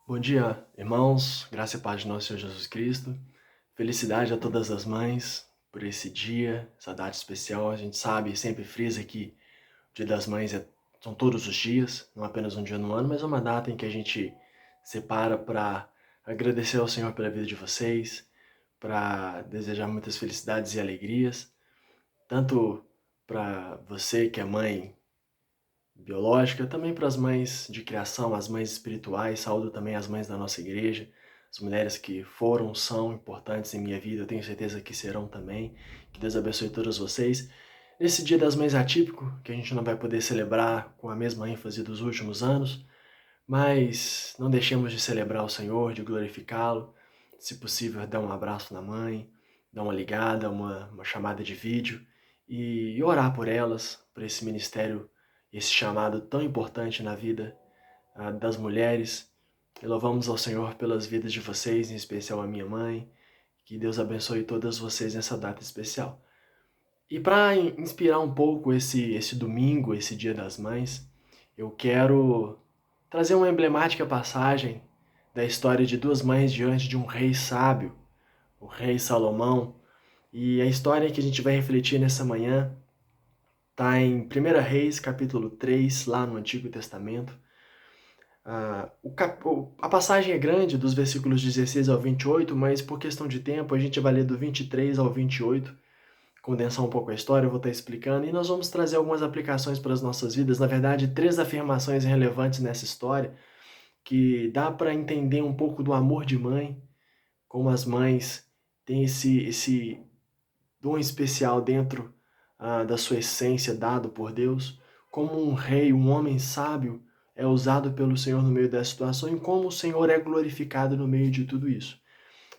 Bom dia, irmãos, graça e paz de nosso Senhor Jesus Cristo. Felicidade a todas as mães por esse dia, essa data especial. A gente sabe, sempre frisa que o Dia das Mães são todos os dias, não apenas um dia no ano, mas é uma data em que a gente separa para agradecer ao Senhor pela vida de vocês, para desejar muitas felicidades e alegrias, tanto para você que é mãe biológica, também para as mães de criação, as mães espirituais. Saúdo também as mães da nossa igreja, as mulheres que foram, são importantes em minha vida, eu tenho certeza que serão também. Que Deus abençoe todas vocês. Nesse Dia das Mães atípico, que a gente não vai poder celebrar com a mesma ênfase dos últimos anos, mas não deixemos de celebrar o Senhor, de glorificá-lo. Se possível, dar um abraço na mãe, dar uma ligada, uma chamada de vídeo e orar por elas, por esse ministério, esse chamado tão importante na vida das mulheres. E louvamos ao Senhor pelas vidas de vocês, em especial a minha mãe. Que Deus abençoe todas vocês nessa data especial. E para inspirar um pouco esse domingo, esse Dia das Mães, eu quero trazer uma emblemática passagem da história de duas mães diante de um rei sábio, o rei Salomão. E a história que a gente vai refletir nessa manhã está em 1 Reis, capítulo 3, lá no Antigo Testamento. A passagem é grande, dos versículos 16 ao 28, mas por questão de tempo a gente vai ler do 23 ao 28, condensar um pouco a história, eu vou estar explicando, e nós vamos trazer algumas aplicações para as nossas vidas. Na verdade, 3 afirmações relevantes nessa história, que dá para entender um pouco do amor de mãe, como as mães têm esse dom especial dentro da sua essência dado por Deus, como um rei, um homem sábio é usado pelo Senhor no meio dessa situação e como o Senhor é glorificado no meio de tudo isso.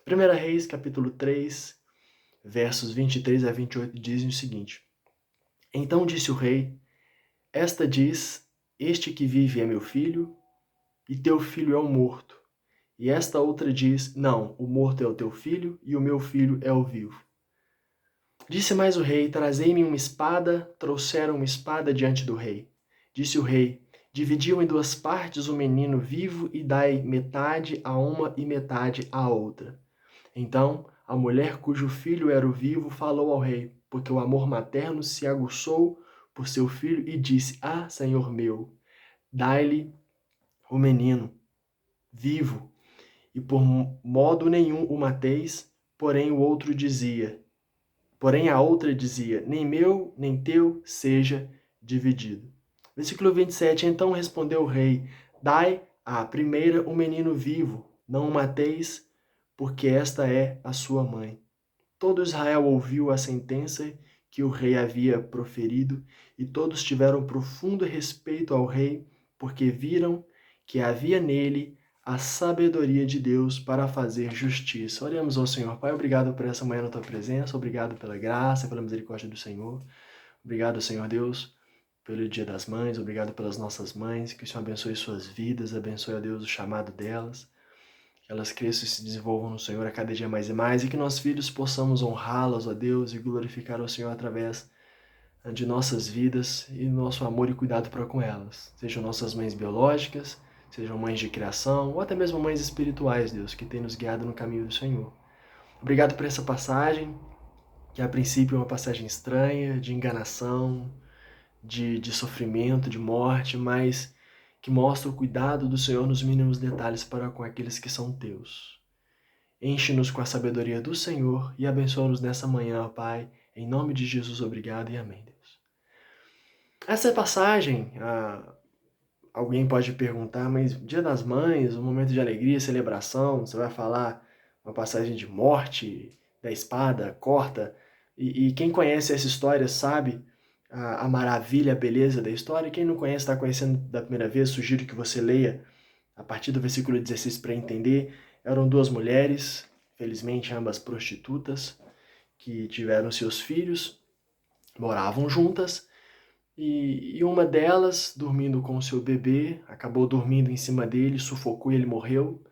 1 Reis, capítulo 3, versos 23 a 28 dizem o seguinte: Então disse o rei: Esta diz, este que vive é meu filho, e teu filho é o morto. E esta outra diz, não, o morto é o teu filho, e o meu filho é o vivo. Disse mais o rei, trazei-me uma espada. Trouxeram uma espada diante do rei. Disse o rei, dividiu em duas partes o menino vivo e dai metade a uma e metade à outra. Então a mulher cujo filho era o vivo falou ao rei, porque o amor materno se aguçou por seu filho e disse, senhor meu, dai-lhe o menino vivo, e por modo nenhum o mateis. Porém a outra dizia, nem meu, nem teu seja dividido. Versículo 27, então respondeu o rei, dai à primeira o menino vivo, não o mateis, porque esta é a sua mãe. Todo Israel ouviu a sentença que o rei havia proferido, e todos tiveram profundo respeito ao rei, porque viram que havia nele a sabedoria de Deus para fazer justiça. Oremos ao Senhor. Pai, obrigado por essa manhã na tua presença, obrigado pela graça, pela misericórdia do Senhor. Obrigado, Senhor Deus, pelo Dia das Mães, obrigado pelas nossas mães, que o Senhor abençoe suas vidas, abençoe, ó Deus, o chamado delas, que elas cresçam e se desenvolvam no Senhor a cada dia mais e mais, e que nós filhos possamos honrá-las, ó Deus, e glorificar o Senhor através de nossas vidas e nosso amor e cuidado para com elas. Sejam nossas mães biológicas, sejam mães de criação, ou até mesmo mães espirituais, Deus, que tem nos guiado no caminho do Senhor. Obrigado por essa passagem, que a princípio é uma passagem estranha, de enganação, de sofrimento, de morte, mas que mostra o cuidado do Senhor nos mínimos detalhes para com aqueles que são teus. Enche-nos com a sabedoria do Senhor e abençoa-nos nessa manhã, ó Pai. Em nome de Jesus, obrigado e amém, Deus. Essa passagem, alguém pode perguntar, mas Dia das Mães, um momento de alegria, celebração, você vai falar uma passagem de morte, da espada, corta, e quem conhece essa história sabe a maravilha, a beleza da história, e quem não conhece, está conhecendo da primeira vez, sugiro que você leia a partir do versículo 16 para entender. Eram duas mulheres, felizmente ambas prostitutas, que tiveram seus filhos, moravam juntas, e uma delas, dormindo com o seu bebê, acabou dormindo em cima dele, sufocou e ele morreu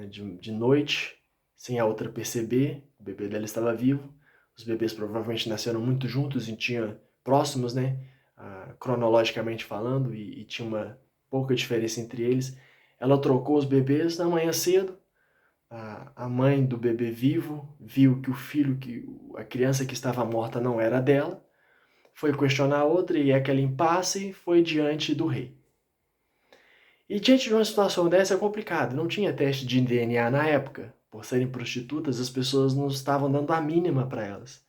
de noite, sem a outra perceber. O bebê dela estava vivo. Os bebês provavelmente nasceram muito juntos e tinham próximos, né? Cronologicamente falando, e tinha uma pouca diferença entre eles. Ela trocou os bebês na manhã cedo. A mãe do bebê vivo viu que a criança que estava morta não era dela, foi questionar a outra e aquele impasse foi diante do rei. E diante de uma situação dessa é complicado, não tinha teste de DNA na época. Por serem prostitutas, as pessoas não estavam dando a mínima para elas.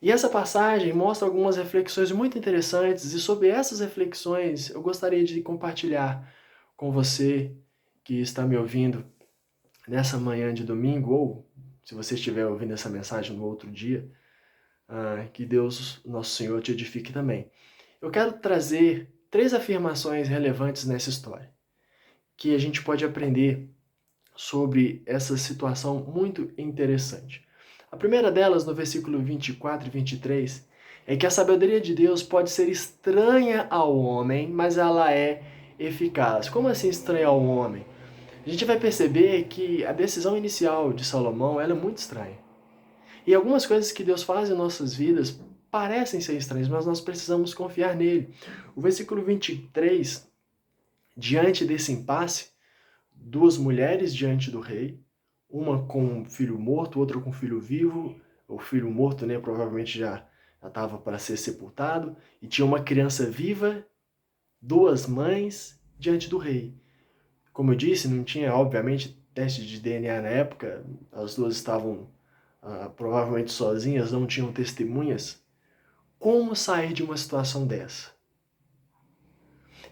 E essa passagem mostra algumas reflexões muito interessantes, e sobre essas reflexões eu gostaria de compartilhar com você que está me ouvindo nessa manhã de domingo, ou se você estiver ouvindo essa mensagem no outro dia, que Deus, nosso Senhor, te edifique também. Eu quero trazer 3 afirmações relevantes nessa história, que a gente pode aprender sobre essa situação muito interessante. A primeira delas, no versículo 24 e 23, é que a sabedoria de Deus pode ser estranha ao homem, mas ela é eficaz. Como assim estranha ao homem? A gente vai perceber que a decisão inicial de Salomão ela é muito estranha. E algumas coisas que Deus faz em nossas vidas parecem ser estranhas, mas nós precisamos confiar nele. O versículo 23, diante desse impasse, 2 mulheres diante do rei, uma com um filho morto, outra com um filho vivo. O filho morto, né, provavelmente já estava para ser sepultado, e tinha uma criança viva, 2 mães diante do rei. Como eu disse, não tinha, obviamente, teste de DNA na época, as 2 estavam provavelmente sozinhas, não tinham testemunhas. Como sair de uma situação dessa?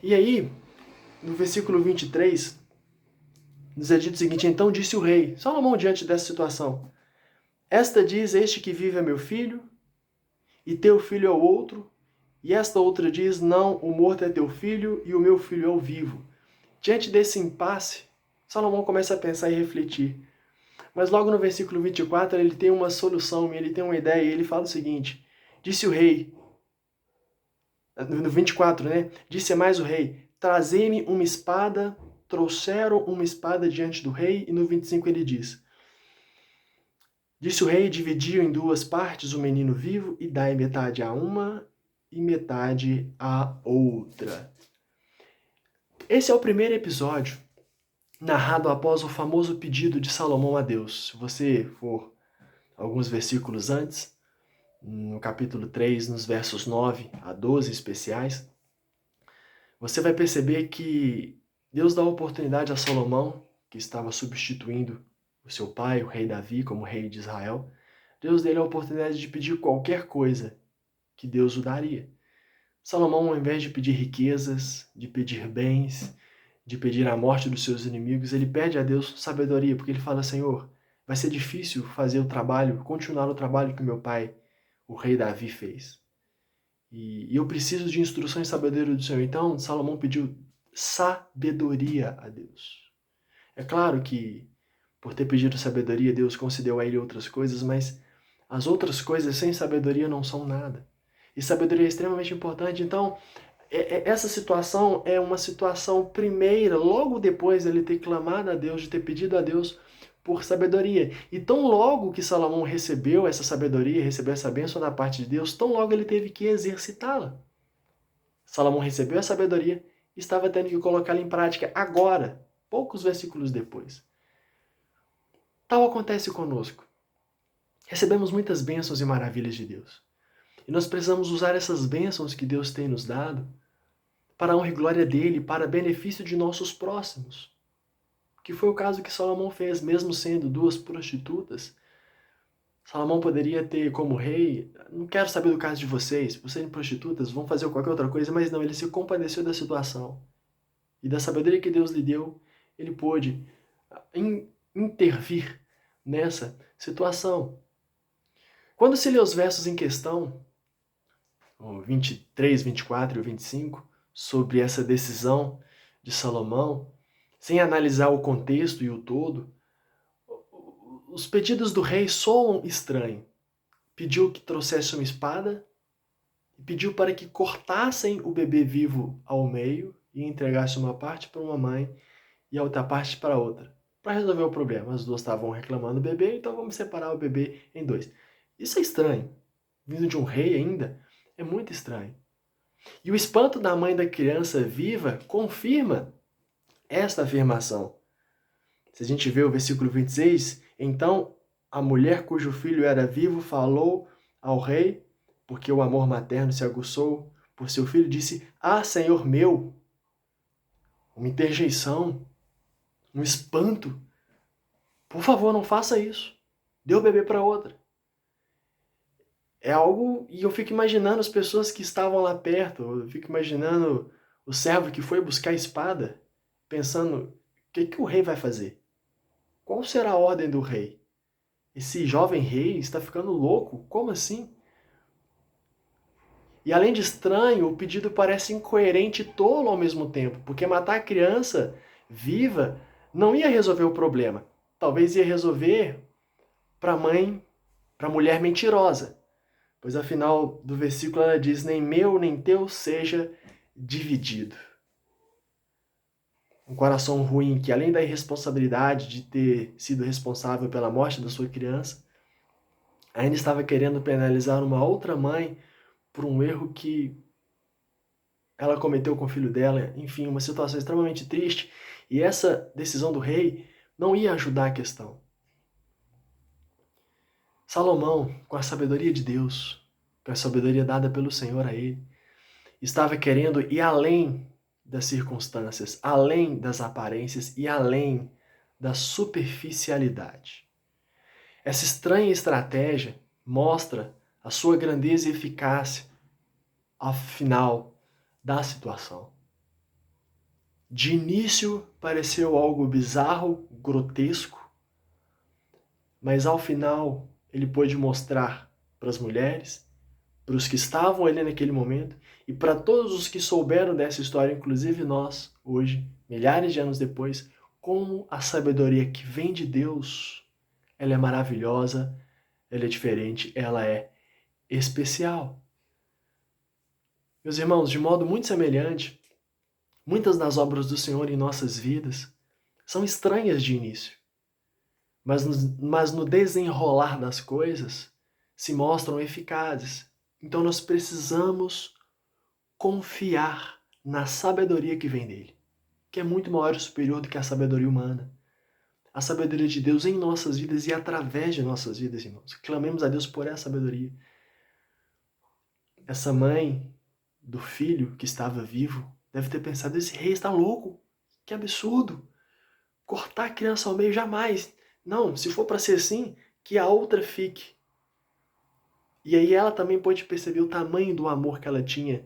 E aí, no versículo 23, nos é dito o seguinte: então disse o rei, Salomão diante dessa situação, esta diz este que vive é meu filho, e teu filho é o outro, e esta outra diz, não, o morto é teu filho, e o meu filho é o vivo. Diante desse impasse, Salomão começa a pensar e refletir. Mas logo no versículo 24, ele tem uma solução, ele tem uma ideia, e ele fala o seguinte, disse o rei, no 24, né? Disse mais o rei, trazei-me uma espada. Trouxeram uma espada diante do rei, e no 25 ele diz, disse o rei, dividiu em 2 partes o menino vivo, e dai metade a uma e metade a outra. Esse é o primeiro episódio, narrado após o famoso pedido de Salomão a Deus. Se você for alguns versículos antes, no capítulo 3, nos versos 9 a 12 especiais, você vai perceber que Deus dá a oportunidade a Salomão, que estava substituindo o seu pai, o rei Davi, como rei de Israel. Deus deu a oportunidade de pedir qualquer coisa que Deus o daria. Salomão, ao invés de pedir riquezas, de pedir bens, de pedir a morte dos seus inimigos, ele pede a Deus sabedoria, porque ele fala, Senhor, vai ser difícil fazer o trabalho, continuar o trabalho que meu pai, o rei Davi, fez. E eu preciso de instruções e sabedoria do Senhor. Então, Salomão pediu sabedoria a Deus. É claro que, por ter pedido sabedoria, Deus concedeu a ele outras coisas, mas as outras coisas sem sabedoria não são nada. E sabedoria é extremamente importante. Então, essa situação é uma situação primeira, logo depois de ele ter clamado a Deus, de ter pedido a Deus por sabedoria. E tão logo que Salomão recebeu essa sabedoria, recebeu essa bênção da parte de Deus, tão logo ele teve que exercitá-la. Salomão recebeu a sabedoria e estava tendo que colocá-la em prática agora, poucos versículos depois. Tal acontece conosco. Recebemos muitas bênçãos e maravilhas de Deus. E nós precisamos usar essas bênçãos que Deus tem nos dado para a honra e glória dele, para benefício de nossos próximos. Que foi o caso que Salomão fez, mesmo sendo 2 prostitutas. Salomão poderia ter como rei, não quero saber do caso de vocês, por serem prostitutas, vão fazer qualquer outra coisa, mas não, ele se compadeceu da situação. E da sabedoria que Deus lhe deu, ele pôde intervir nessa situação. Quando se lê os versos em questão, o 23, 24 e o 25, sobre essa decisão de Salomão, sem analisar o contexto e o todo, os pedidos do rei soam estranhos. Pediu que trouxesse uma espada, e pediu para que cortassem o bebê vivo ao meio e entregasse uma parte para uma mãe e a outra parte para outra, para resolver o problema. As 2 estavam reclamando do bebê, então vamos separar o bebê em 2. Isso é estranho. Vindo de um rei ainda, é muito estranho. E o espanto da mãe da criança viva confirma esta afirmação. Se a gente vê o versículo 26, então a mulher cujo filho era vivo falou ao rei, porque o amor materno se aguçou por seu filho, disse: Ah, Senhor meu! Uma interjeição, um espanto. Por favor, não faça isso. Dê o bebê para outra. É algo, e eu fico imaginando as pessoas que estavam lá perto, eu fico imaginando o servo que foi buscar a espada, pensando, o que o rei vai fazer? Qual será a ordem do rei? Esse jovem rei está ficando louco? Como assim? E além de estranho, o pedido parece incoerente e tolo ao mesmo tempo, porque matar a criança viva não ia resolver o problema. Talvez ia resolver para a mãe, para a mulher mentirosa. Pois afinal do versículo ela diz: nem meu nem teu seja dividido. Um coração ruim que, além da irresponsabilidade de ter sido responsável pela morte da sua criança, ainda estava querendo penalizar uma outra mãe por um erro que ela cometeu com o filho dela. Enfim, uma situação extremamente triste. E essa decisão do rei não ia ajudar a questão. Salomão, com a sabedoria de Deus, com a sabedoria dada pelo Senhor a ele, estava querendo ir além das circunstâncias, além das aparências e além da superficialidade. Essa estranha estratégia mostra a sua grandeza e eficácia ao final da situação. De início pareceu algo bizarro, grotesco, mas ao final ele pôde mostrar para as mulheres, para os que estavam ali naquele momento e para todos os que souberam dessa história, inclusive nós, hoje, milhares de anos depois, como a sabedoria que vem de Deus, ela é maravilhosa, ela é diferente, ela é especial. Meus irmãos, de modo muito semelhante, muitas das obras do Senhor em nossas vidas são estranhas de início, mas no desenrolar das coisas se mostram eficazes. Então nós precisamos confiar na sabedoria que vem dele, que é muito maior e superior do que a sabedoria humana. A sabedoria de Deus em nossas vidas e através de nossas vidas, irmãos. Clamemos a Deus por essa sabedoria. Essa mãe do filho que estava vivo deve ter pensado: esse rei está louco, que absurdo, cortar a criança ao meio, jamais. Não, se for para ser assim, que a outra fique. E aí ela também pôde perceber o tamanho do amor que ela tinha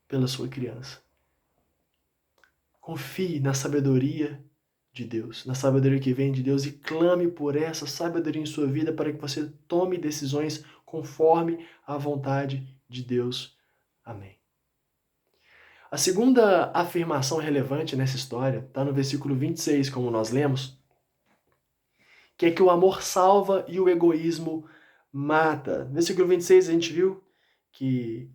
pela sua criança. Confie na sabedoria de Deus, na sabedoria que vem de Deus, e clame por essa sabedoria em sua vida para que você tome decisões conforme a vontade de Deus. Amém. A segunda afirmação relevante nessa história está no versículo 26, como nós lemos, que é que o amor salva e o egoísmo mata. No versículo 26 a gente viu que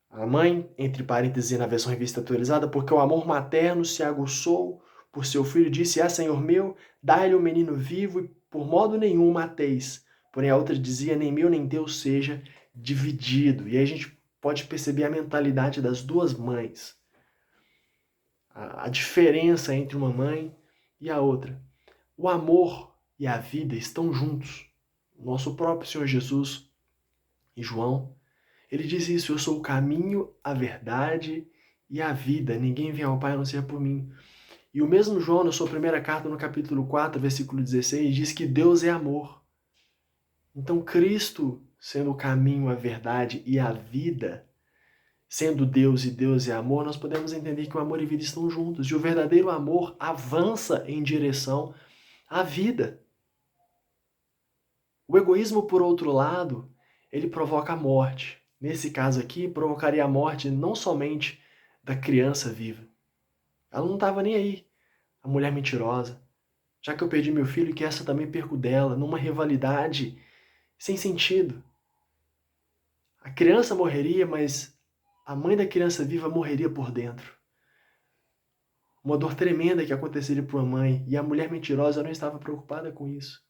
a mãe, entre parênteses na versão revista atualizada, porque o amor materno se aguçou por seu filho, disse: Ah, Senhor meu, dai-lhe o menino vivo, e por modo nenhum o mateis. Porém a outra dizia: nem meu nem teu seja dividido. E aí a gente pode perceber a mentalidade das duas mães. A diferença entre uma mãe e a outra. O amor e a vida estão juntos. O nosso próprio Senhor Jesus, em João, ele diz isso: eu sou o caminho, a verdade e a vida. Ninguém vem ao Pai a não ser por mim. E o mesmo João, na sua primeira carta, no capítulo 4, versículo 16, diz que Deus é amor. Então, Cristo, sendo o caminho, a verdade e a vida, sendo Deus e Deus é amor, nós podemos entender que o amor e a vida estão juntos. E o verdadeiro amor avança em direção à vida. O egoísmo, por outro lado, ele provoca a morte. Nesse caso aqui, provocaria a morte não somente da criança viva. Ela não estava nem aí, a mulher mentirosa. Já que eu perdi meu filho, que essa também perco dela, numa rivalidade sem sentido. A criança morreria, mas a mãe da criança viva morreria por dentro. Uma dor tremenda que aconteceria para uma mãe, e a mulher mentirosa não estava preocupada com isso.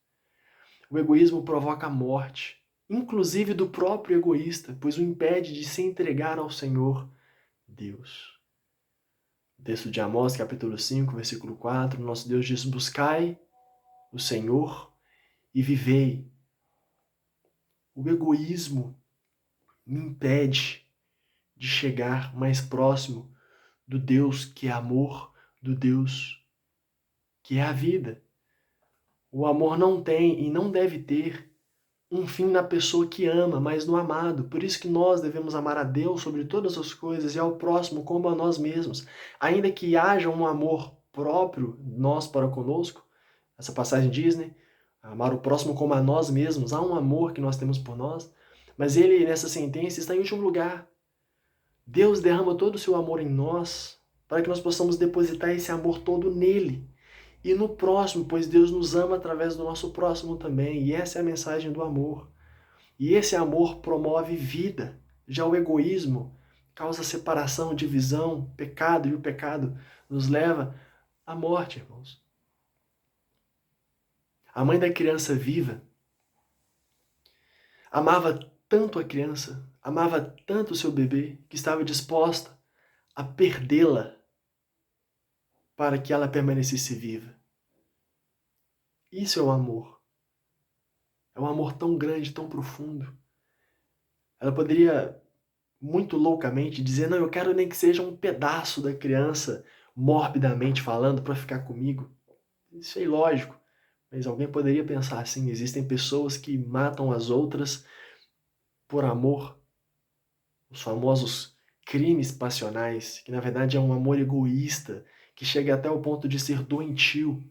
O egoísmo provoca a morte, inclusive do próprio egoísta, pois o impede de se entregar ao Senhor Deus. O texto de Amós, capítulo 5, versículo 4, nosso Deus diz: buscai o Senhor e vivei. O egoísmo me impede de chegar mais próximo do Deus que é amor, do Deus que é a vida. O amor não tem e não deve ter um fim na pessoa que ama, mas no amado. Por isso que nós devemos amar a Deus sobre todas as coisas e ao próximo como a nós mesmos. Ainda que haja um amor próprio, nós para conosco, essa passagem diz, né? Amar o próximo como a nós mesmos. Há um amor que nós temos por nós, mas ele, nessa sentença, está em último lugar. Deus derrama todo o seu amor em nós para que nós possamos depositar esse amor todo nele e no próximo, pois Deus nos ama através do nosso próximo também. E essa é a mensagem do amor. E esse amor promove vida. Já o egoísmo causa separação, divisão, pecado, e o pecado nos leva à morte, irmãos. A mãe da criança viva amava tanto a criança, amava tanto o seu bebê, que estava disposta a perdê-la para que ela permanecesse viva. Isso é o amor. É um amor tão grande, tão profundo. Ela poderia, muito loucamente, dizer: não, eu quero nem que seja um pedaço da criança, morbidamente falando, para ficar comigo. Isso é ilógico. Mas alguém poderia pensar assim: existem pessoas que matam as outras por amor. Os famosos crimes passionais, que na verdade é um amor egoísta, que chega até o ponto de ser doentio.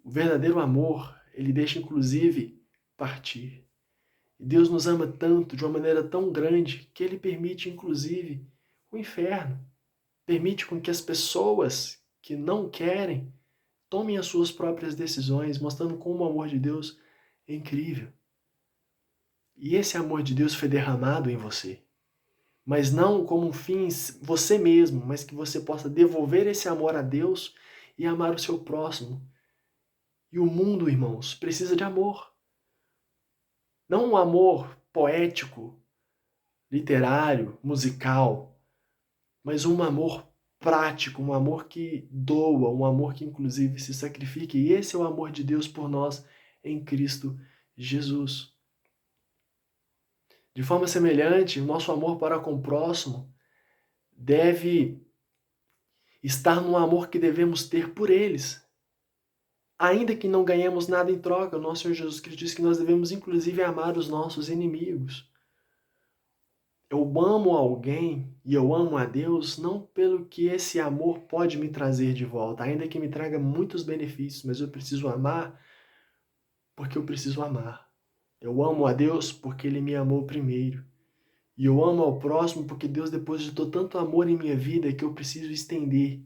O verdadeiro amor, ele deixa inclusive partir. E Deus nos ama tanto, de uma maneira tão grande, que ele permite inclusive o inferno. Permite com que as pessoas que não querem tomem as suas próprias decisões, mostrando como o amor de Deus é incrível. E esse amor de Deus foi derramado em você. Mas não como um fim você mesmo, mas que você possa devolver esse amor a Deus e amar o seu próximo. E o mundo, irmãos, precisa de amor. Não um amor poético, literário, musical, mas um amor prático, um amor que doa, um amor que inclusive se sacrifica. E esse é o amor de Deus por nós em Cristo Jesus. De forma semelhante, o nosso amor para com o próximo deve estar no amor que devemos ter por eles. Ainda que não ganhemos nada em troca, o nosso Senhor Jesus Cristo diz que nós devemos inclusive amar os nossos inimigos. Eu amo alguém e eu amo a Deus não pelo que esse amor pode me trazer de volta, ainda que me traga muitos benefícios, mas eu preciso amar porque eu preciso amar. Eu amo a Deus porque Ele me amou primeiro. E eu amo ao próximo porque Deus depositou tanto amor em minha vida que eu preciso estender.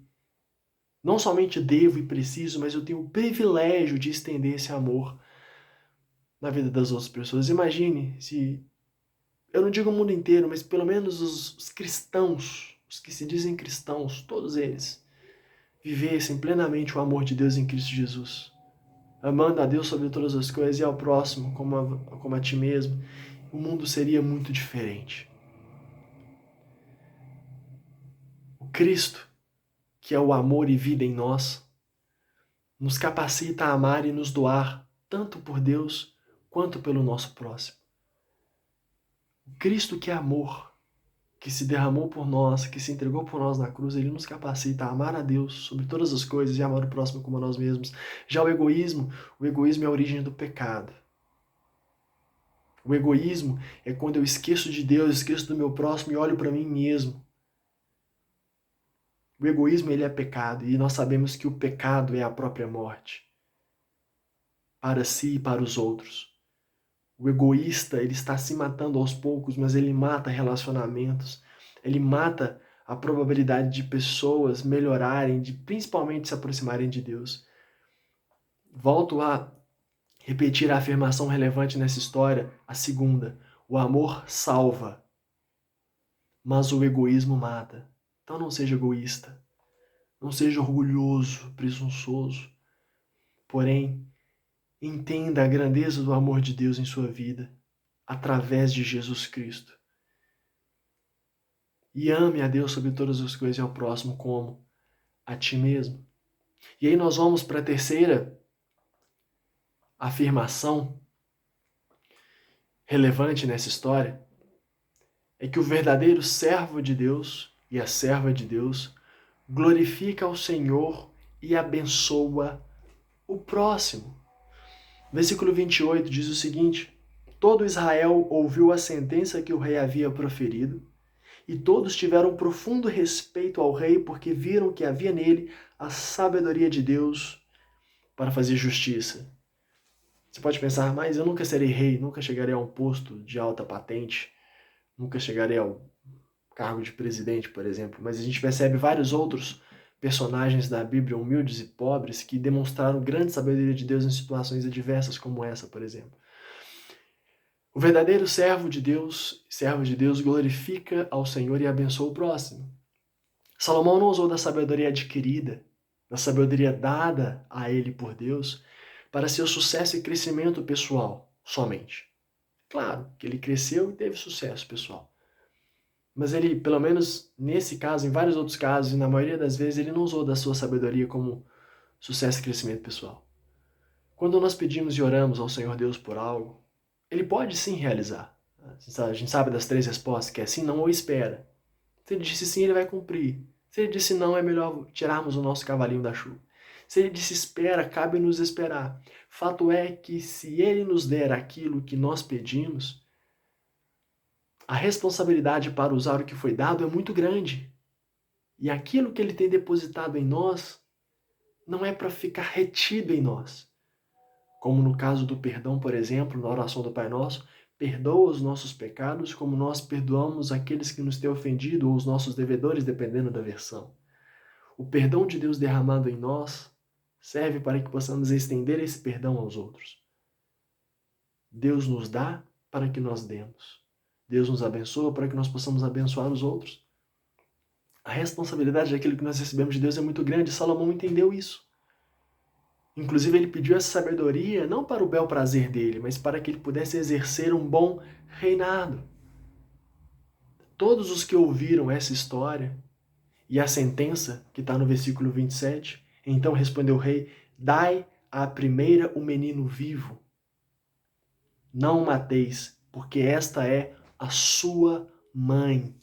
Não somente devo e preciso, mas eu tenho o privilégio de estender esse amor na vida das outras pessoas. Imagine se, eu não digo o mundo inteiro, mas pelo menos os cristãos, os que se dizem cristãos, todos eles, vivessem plenamente o amor de Deus em Cristo Jesus. Amando a Deus sobre todas as coisas e ao próximo como a ti mesmo, o mundo seria muito diferente. O Cristo, que é o amor e vida em nós, nos capacita a amar e nos doar, tanto por Deus quanto pelo nosso próximo. O Cristo que é amor, que se derramou por nós, que se entregou por nós na cruz, ele nos capacita a amar a Deus sobre todas as coisas e amar o próximo como a nós mesmos. Já o egoísmo é a origem do pecado. O egoísmo é quando eu esqueço de Deus, esqueço do meu próximo e olho para mim mesmo. O egoísmo, ele é pecado, e nós sabemos que o pecado é a própria morte, para si e para os outros. O egoísta, ele está se matando aos poucos, mas ele mata relacionamentos, ele mata a probabilidade de pessoas melhorarem, de principalmente se aproximarem de Deus. Volto a repetir a afirmação relevante nessa história, a segunda: o amor salva, mas o egoísmo mata. Então não seja egoísta, não seja orgulhoso, presunçoso. Porém, entenda a grandeza do amor de Deus em sua vida, através de Jesus Cristo. e ame a Deus sobre todas as coisas e ao próximo como a ti mesmo. E aí nós vamos para a terceira afirmação relevante nessa história, é que o verdadeiro servo de Deus e a serva de Deus glorifica ao Senhor e abençoa o próximo. Versículo 28 diz o seguinte: todo Israel ouviu a sentença que o rei havia proferido, e todos tiveram profundo respeito ao rei, porque viram que havia nele a sabedoria de Deus para fazer justiça. Você pode pensar, mas eu nunca serei rei, nunca chegarei a um posto de alta patente, nunca chegarei ao cargo de presidente, por exemplo. Mas a gente percebe vários outros personagens da Bíblia, humildes e pobres, que demonstraram grande sabedoria de Deus em situações adversas como essa, por exemplo. O verdadeiro servo de Deus, glorifica ao Senhor e abençoa o próximo. Salomão não usou da sabedoria adquirida, da sabedoria dada a ele por Deus, para seu sucesso e crescimento pessoal somente. Claro que ele cresceu e teve sucesso pessoal. Mas ele, pelo menos nesse caso, em vários outros casos, e na maioria das vezes, ele não usou da sua sabedoria como sucesso e crescimento pessoal. Quando nós pedimos e oramos ao Senhor Deus por algo, Ele pode sim realizar. A gente sabe das 3 respostas, que é sim, não ou espera. Se Ele disse sim, Ele vai cumprir. Se Ele disse não, é melhor tirarmos o nosso cavalinho da chuva. Se Ele disse espera, cabe nos esperar. Fato é que se Ele nos der aquilo que nós pedimos, a responsabilidade para usar o que foi dado é muito grande. E aquilo que Ele tem depositado em nós não é para ficar retido em nós. Como no caso do perdão, por exemplo, na oração do Pai Nosso, perdoa os nossos pecados como nós perdoamos aqueles que nos têm ofendido ou os nossos devedores, dependendo da versão. O perdão de Deus derramado em nós serve para que possamos estender esse perdão aos outros. Deus nos dá para que nós demos. Deus nos abençoa para que nós possamos abençoar os outros. A responsabilidade daquilo que nós recebemos de Deus é muito grande. Salomão entendeu isso. Inclusive, ele pediu essa sabedoria não para o bel prazer dele, mas para que ele pudesse exercer um bom reinado. Todos os que ouviram essa história e a sentença, que está no versículo 27, então respondeu o rei: dai à primeira o menino vivo. Não o mateis, porque esta é a sua mãe.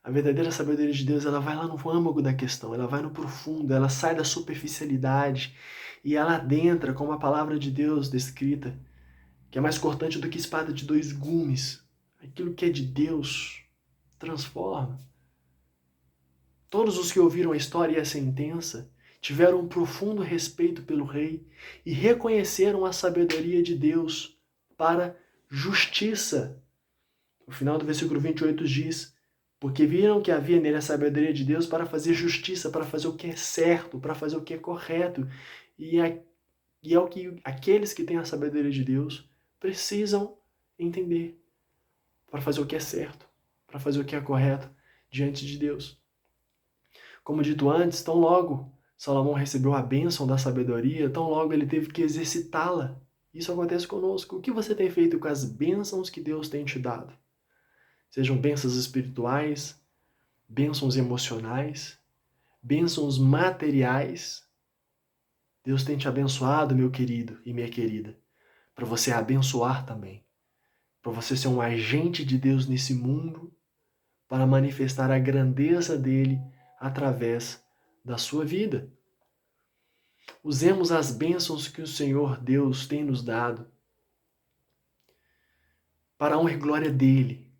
A verdadeira sabedoria de Deus, ela vai lá no âmago da questão, ela vai no profundo, ela sai da superficialidade e ela adentra com a palavra de Deus descrita, que é mais cortante do que espada de 2 gumes. Aquilo que é de Deus transforma. Todos os que ouviram a história e a sentença tiveram um profundo respeito pelo rei e reconheceram a sabedoria de Deus para justiça. O final do versículo 28 diz: porque viram que havia nele a sabedoria de Deus para fazer justiça, para fazer o que é certo, para fazer o que é correto. E é o que aqueles que têm a sabedoria de Deus precisam entender para fazer o que é certo, para fazer o que é correto diante de Deus. Como dito antes, tão logo Salomão recebeu a bênção da sabedoria, tão logo ele teve que exercitá-la. Isso acontece conosco. O que você tem feito com as bênçãos que Deus tem te dado? Sejam bênçãos espirituais, bênçãos emocionais, bênçãos materiais. Deus tem te abençoado, meu querido e minha querida, para você abençoar também. Para você ser um agente de Deus nesse mundo, para manifestar a grandeza dele através da sua vida. Usemos as bênçãos que o Senhor Deus tem nos dado para a honra e glória dele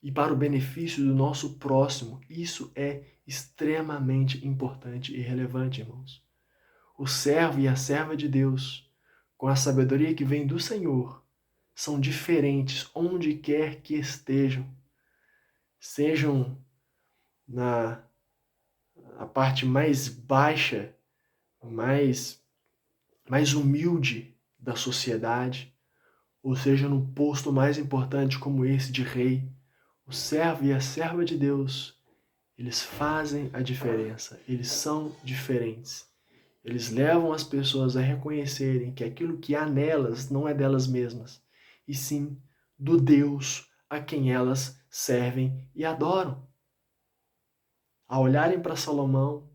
e para o benefício do nosso próximo. Isso é extremamente importante e relevante, irmãos. O servo e a serva de Deus, com a sabedoria que vem do Senhor, são diferentes onde quer que estejam. Sejam na parte mais baixa, mais humilde da sociedade, ou seja, no posto mais importante como esse de rei. O servo e a serva de Deus, eles fazem a diferença, eles são diferentes. Eles levam as pessoas a reconhecerem que aquilo que há nelas não é delas mesmas, e sim do Deus a quem elas servem e adoram. Ao olharem para Salomão,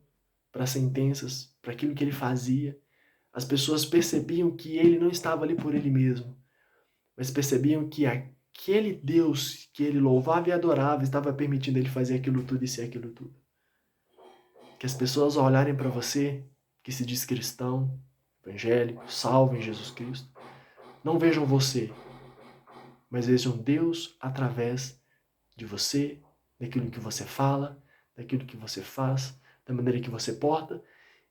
para as sentenças, para aquilo que ele fazia, as pessoas percebiam que ele não estava ali por ele mesmo, mas percebiam que aquele Deus que ele louvava e adorava estava permitindo ele fazer aquilo tudo e ser aquilo tudo. Que as pessoas, ao olharem para você, que se diz cristão, evangélico, salvo em Jesus Cristo, não vejam você, mas vejam Deus através de você, daquilo que você fala, daquilo que você faz, da maneira que você porta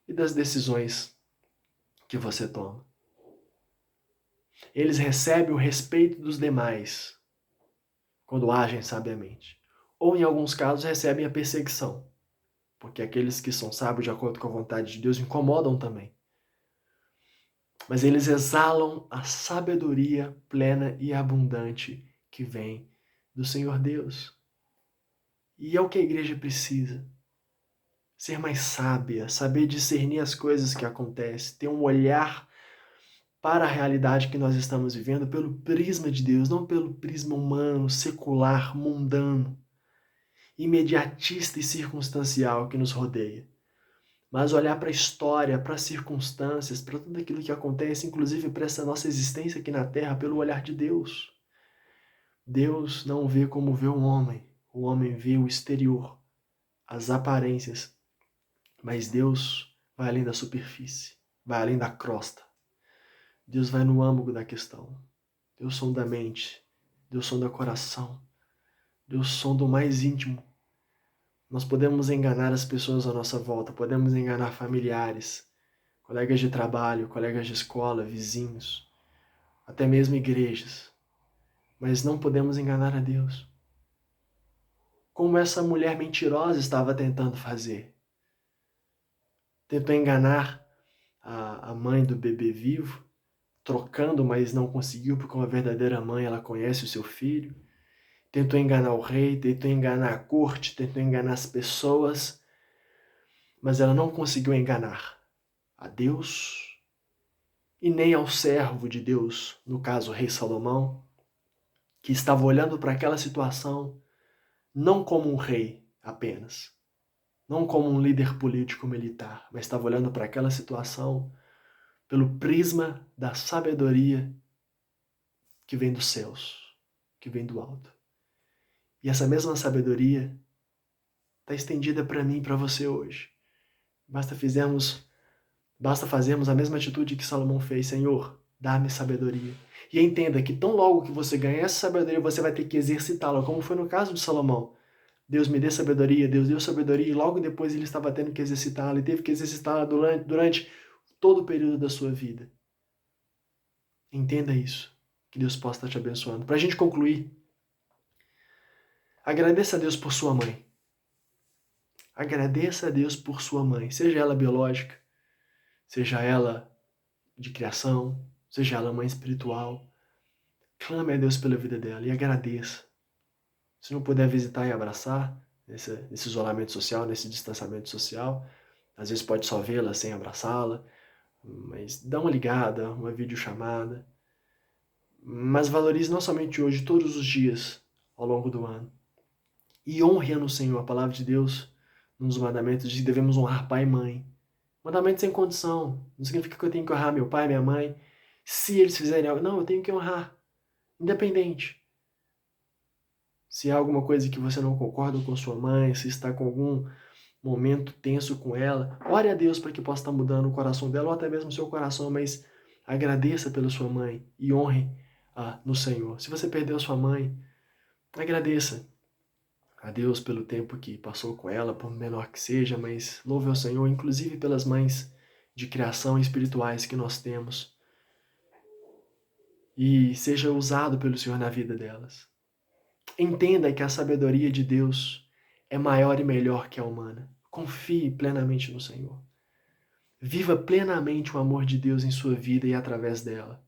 e das decisões que você toma. Eles recebem o respeito dos demais quando agem sabiamente. Ou, em alguns casos, recebem a perseguição, porque aqueles que são sábios de acordo com a vontade de Deus incomodam também. Mas eles exalam a sabedoria plena e abundante que vem do Senhor Deus. E é o que a igreja precisa. Ser mais sábia, saber discernir as coisas que acontecem, ter um olhar para a realidade que nós estamos vivendo pelo prisma de Deus, não pelo prisma humano, secular, mundano, imediatista e circunstancial que nos rodeia. Mas olhar para a história, para as circunstâncias, para tudo aquilo que acontece, inclusive para essa nossa existência aqui na Terra, pelo olhar de Deus. Deus não vê como vê o homem vê o exterior, as aparências, mas Deus vai além da superfície, vai além da crosta. Deus vai no âmago da questão. Deus sonda a mente, Deus sonda o coração, Deus sonda o mais íntimo. Nós podemos enganar as pessoas à nossa volta, podemos enganar familiares, colegas de trabalho, colegas de escola, vizinhos, até mesmo igrejas, mas não podemos enganar a Deus. Como essa mulher mentirosa estava tentando fazer. Tentou enganar a mãe do bebê vivo, trocando, mas não conseguiu, porque uma verdadeira mãe, ela conhece o seu filho. Tentou enganar o rei, tentou enganar a corte, tentou enganar as pessoas, mas ela não conseguiu enganar a Deus e nem ao servo de Deus, no caso o rei Salomão, que estava olhando para aquela situação não como um rei apenas, não como um líder político militar, mas estava olhando para aquela situação pelo prisma da sabedoria que vem dos céus, que vem do alto. E essa mesma sabedoria está estendida para mim e para você hoje. Basta fazermos a mesma atitude que Salomão fez. Senhor, dá-me sabedoria. E entenda que tão logo que você ganhar essa sabedoria, você vai ter que exercitá-la, como foi no caso de Salomão. Deus me dê sabedoria, Deus deu sabedoria, e logo depois ele estava tendo que exercitá-la, e teve que exercitá-la durante todo o período da sua vida. Entenda isso. Que Deus possa estar te abençoando. Para a gente concluir, agradeça a Deus por sua mãe. Agradeça a Deus por sua mãe, seja ela biológica, seja ela de criação, seja ela mãe espiritual. Clame a Deus pela vida dela e agradeça. Se não puder visitar e abraçar, nesse isolamento social, nesse distanciamento social, às vezes pode só vê-la sem abraçá-la, mas dá uma ligada, uma videochamada. Mas valorize não somente hoje, todos os dias ao longo do ano. E honre no Senhor. A palavra de Deus, nos mandamentos, diz que devemos honrar pai e mãe. Mandamento sem condição. Não significa que eu tenho que honrar meu pai, minha mãe, se eles fizerem algo. Não, eu tenho que honrar. Independente. Se há alguma coisa que você não concorda com sua mãe, se está com algum momento tenso com ela, ore a Deus para que possa estar mudando o coração dela ou até mesmo o seu coração, mas agradeça pela sua mãe e honre no Senhor. Se você perdeu sua mãe, agradeça a Deus pelo tempo que passou com ela, por menor que seja, mas louve ao Senhor, inclusive pelas mães de criação espirituais que nós temos. E seja usado pelo Senhor na vida delas. Entenda que a sabedoria de Deus é maior e melhor que a humana. Confie plenamente no Senhor. Viva plenamente o amor de Deus em sua vida e através dela.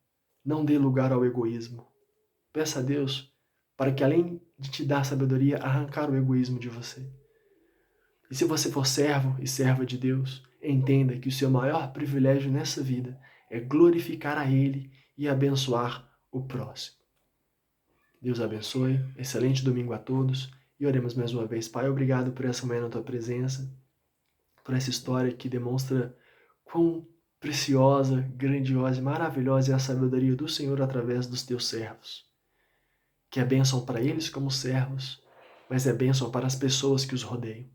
Não dê lugar ao egoísmo. Peça a Deus para que, além de te dar sabedoria, arrancar o egoísmo de você. E se você for servo e serva de Deus, entenda que o seu maior privilégio nessa vida é glorificar a Ele e abençoar o próximo. Deus abençoe, excelente domingo a todos E oremos mais uma vez. Pai, obrigado por essa manhã na tua presença, por essa história que demonstra quão preciosa, grandiosa e maravilhosa é a sabedoria do Senhor através dos teus servos. Que é bênção para eles como servos, mas é bênção para as pessoas que os rodeiam.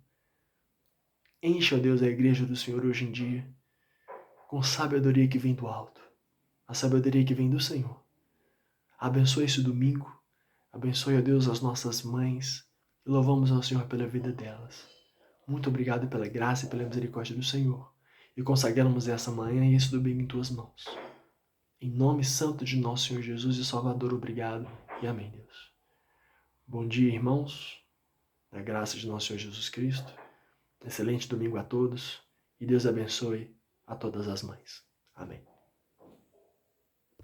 Enche, ó Deus, a igreja do Senhor hoje em dia com sabedoria que vem do alto, a sabedoria que vem do Senhor. Abençoe esse domingo, abençoe, ó Deus, as nossas mães, e louvamos ao Senhor pela vida delas. Muito obrigado pela graça e pela misericórdia do Senhor, e consagramos essa manhã e esse domingo em tuas mãos. Em nome santo de nosso Senhor Jesus e Salvador, obrigado e amém, Deus. Bom dia, irmãos, na graça de nosso Senhor Jesus Cristo. Excelente domingo a todos, e Deus abençoe a todas as mães. Amém.